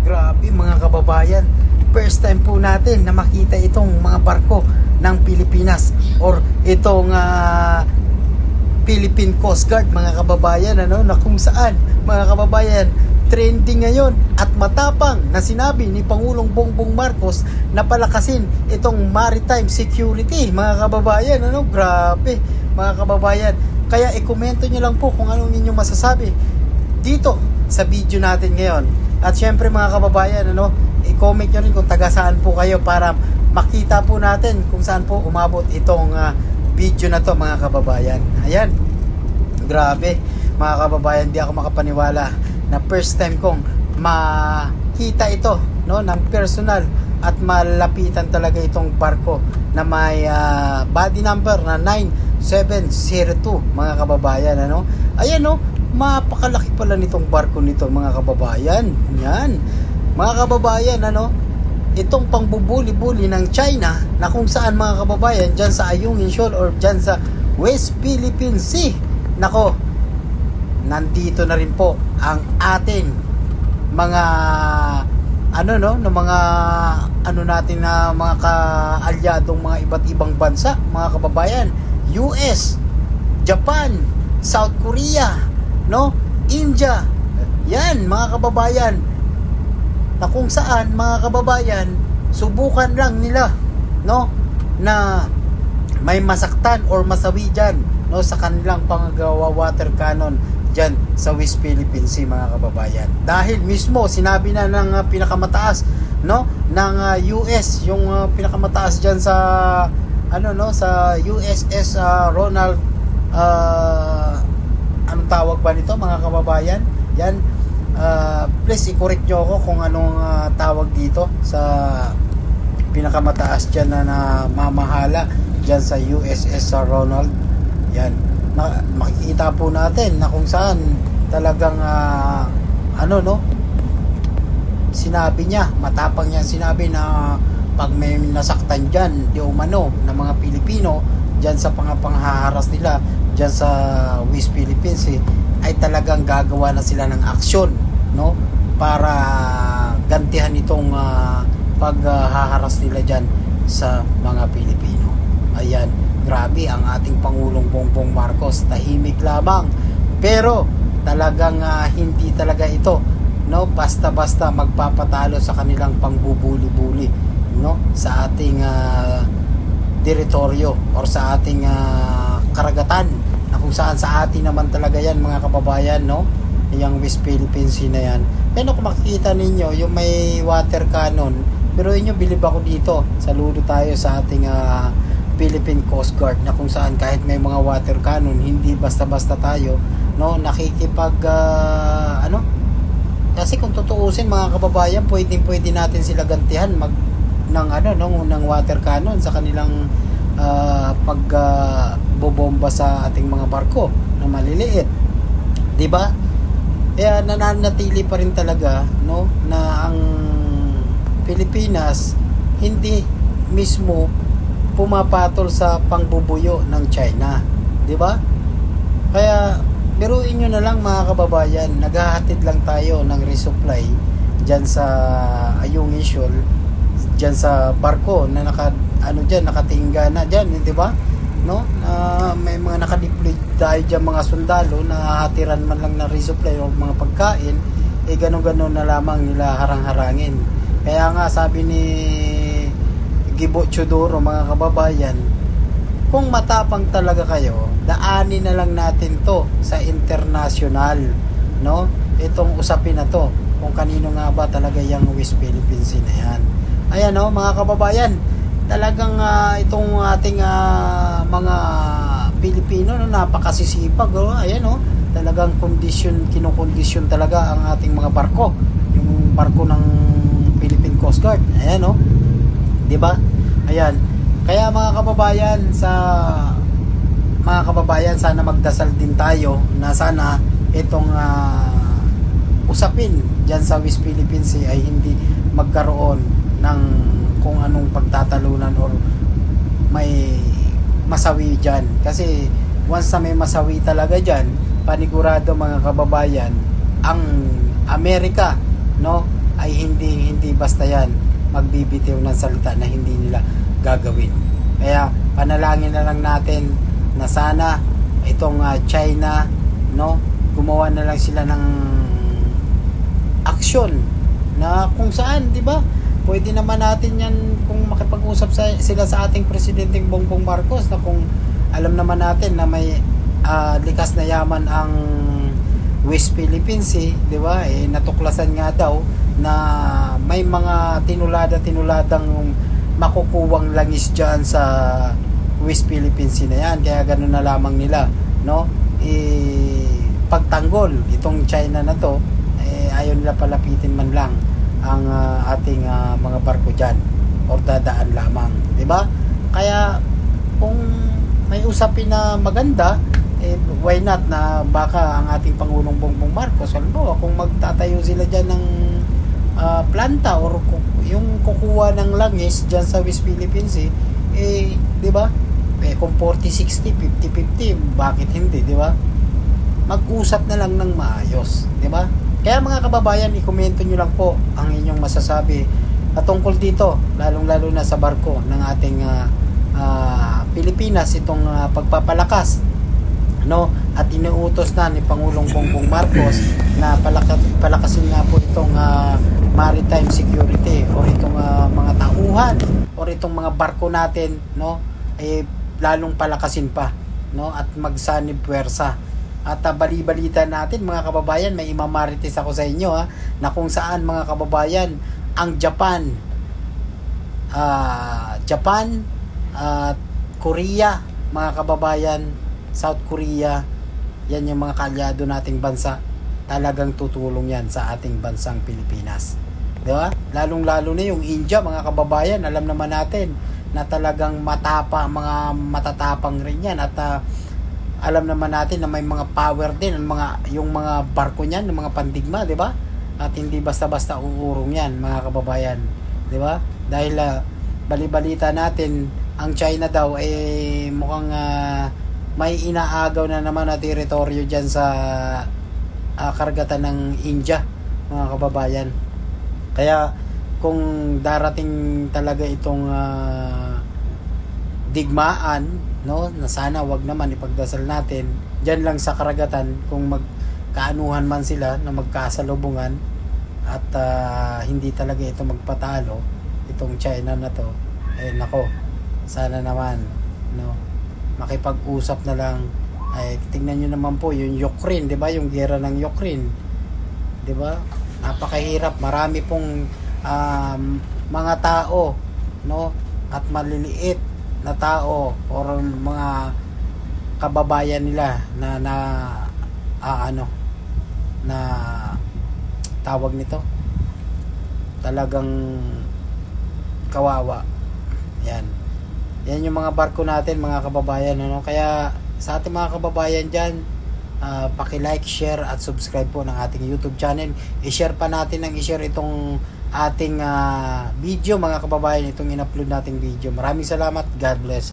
Grabe mga kababayan, first time po natin na makita itong mga barko ng Pilipinas or itong Philippine Coast Guard mga kababayan, na kung saan mga kababayan trending ngayon at matapang na sinabi ni Pangulong Bongbong Marcos na palakasin itong maritime security mga kababayan. Grabe mga kababayan, kaya i-komento nyo lang po kung anong inyong masasabi dito sa video natin ngayon. At syempre mga kababayan, i-comment nyo rin kung taga saan po kayo para makita po natin kung saan po umabot itong video na to mga kababayan. Ayan, grabe mga kababayan, di ako makapaniwala na first time kong makita ito ng personal at malapitan talaga itong barko na may body number na 9702 mga kababayan. Ayan, mapakalaki pala nitong barko nito mga kababayan. Yan mga kababayan, itong pangbubuli-buli ng China na kung saan mga kababayan dyan sa Ayungin Shoal or dyan sa West Philippine Sea, nako, nandito na rin po ang ating mga natin na mga kaalyadong mga iba't ibang bansa mga kababayan. US, Japan, South Korea, India. Yan mga kababayan, na kung saan mga kababayan subukan lang nila na may masaktan or masawi dyan sa kanilang panggagawa water cannon dyan sa West Philippine Sea mga kababayan. Dahil mismo sinabi na ng pinakamataas ng US, yung pinakamataas dyan sa sa USS Ronald anong tawag ba nito mga kababayan? Yan, please i-correct nyo ako kung anong tawag dito sa pinakamataas dyan na mamahala dyan sa USS Ronald. Yan, makikita po natin na kung saan talagang sinabi niya, matapang niya sinabi na pag may nasaktan dyan di umano ng mga Pilipino dyan sa panghaharas nila dyan sa West Philippines ay talagang gagawa na sila ng aksyon para gantihan itong paghaharas nila dyan sa mga Pilipino. Ayan, grabe ang ating Pangulong Bongbong Marcos, tahimik lamang pero talagang hindi talaga ito basta-basta magpapatalo sa kanilang pangbubuli-buli sa ating teritoryo or sa ating karagatan na kung saan sa atin naman talaga yan mga kababayan, yung West Philippine Sea na yan. Pero kung makikita ninyo yung may water cannon, pero inyo bilib ako dito, saludo tayo sa ating Philippine Coast Guard na kung saan kahit may mga water cannon, hindi basta-basta tayo nakikipag kasi kung tutuusin mga kababayan, pwede natin sila gantihan ng water cannon sa kanilang pagbobomba sa ating mga barko na maliliit, di ba? Kaya nananatili pa rin talaga na ang Pilipinas hindi mismo pumapatol sa pangbubuyo ng China, di ba? Kaya biruin nyo na lang mga kababayan, naghahatid lang tayo ng resupply dyan sa Ayungin Shoal, dyan sa barko na nakatingga na dyan, di ba? May mga nakadeploy tayo dyan mga sundalo na hatiran man lang ng resupply o mga pagkain, gano'n-gano'n na lamang nila harang-harangin. Kaya nga sabi ni Gibo Chodoro mga kababayan, kung matapang talaga kayo, daanin na lang natin to sa international, itong usapin na to, kung kanino nga ba talaga yung West Philippine Sea na yan. Ayan mga kababayan, talagang itong ating mga Pilipino napakasisipag. Ayan talagang kinokondisyon talaga ang ating mga barko, yung barko ng Philippine Coast Guard. Ayan di ba? Ayan, kaya mga kababayan, sana magdasal din tayo na sana itong usapin dyan sa West Philippine Sea ay hindi magkaroon ng kung anong pagtatalunan or may masawi dyan. Kasi once na may masawi talaga dyan, panigurado mga kababayan, ang Amerika ay hindi basta yan magbibitiw ng salita na hindi nila gagawin. Kaya panalangin na lang natin na sana itong China, no, gumawa na lang sila ng aksyon na kung saan, di ba, pwede naman natin yan kung makipag-usap sila sa ating Presidenteng Bongbong Marcos, na kung alam naman natin na may likas na yaman ang West Philippines, di ba? Natuklasan nga daw na may mga tinuladang makukuwang langis diyan sa West Philippines na yan. Kaya ganoon na lamang nila, no? Pagtanggol itong China na to, ayaw nila palapitin man lang ang ating mga barko diyan, or dadaan lamang, di ba? Kaya kung may usapin na maganda, why not na baka ang ating Pangulong Bongbong Marcos, halimbawa kung magtatayo sila dyan ng planta or yung kukuha ng langis dyan sa West Philippines, di ba? Kung 40-60, 50-50, bakit hindi, di ba? Mag-usap na lang ng maayos, di ba? Kaya mga kababayan, i-komento nyo lang po ang inyong masasabi tungkol dito, lalong-lalo na sa barko ng ating Pilipinas, itong pagpapalakas, no, at inuutos na ni Pangulong Bongbong Marcos na palakasin nga po itong maritime security, or itong mga tauhan, or itong mga barko natin, no, lalong palakasin pa, no, at magsanib puwersa. At bali-balita natin mga kababayan, may imamarites ako sa inyo na kung saan mga kababayan ang Japan at Korea, mga kababayan, South Korea, yan yung mga kaalyado nating bansa, talagang tutulong yan sa ating bansang Pilipinas, di ba? Lalong-lalo na yung India, mga kababayan, alam naman natin na talagang mga matatapang rin yan, at alam naman natin na may mga power din yung mga barko niyan, ng mga pandigma, di ba? At hindi basta-basta uurong yan, mga kababayan, di ba? Dahil bali-balita natin, ang China daw mukhang may inaagaw na naman na teritoryo dyan sa karagatan ng India, mga kababayan. Kaya kung darating talaga itong digmaan, no, na sana wag naman, ipagdasal natin dyan lang sa karagatan, kung magkaanuhan man sila na magkasalubungan at hindi talaga ito magpatalo, itong China na to, nako, sana naman, no, makipag-usap na lang. Tingnan nyo naman po yung Ukraine, di ba, yung gera ng Ukraine, di ba, napakahirap, marami pong mga tao, no, at maliliit na tao or mga kababayan nila na tawag nito, talagang kawawa. Yan yung mga barko natin, mga kababayan, ano? Kaya sa ating mga kababayan dyan, paki-like, share at subscribe po ng ating YouTube channel. I-share pa natin itong ating video, mga kababayan, itong in-upload nating video. Maraming salamat. God bless.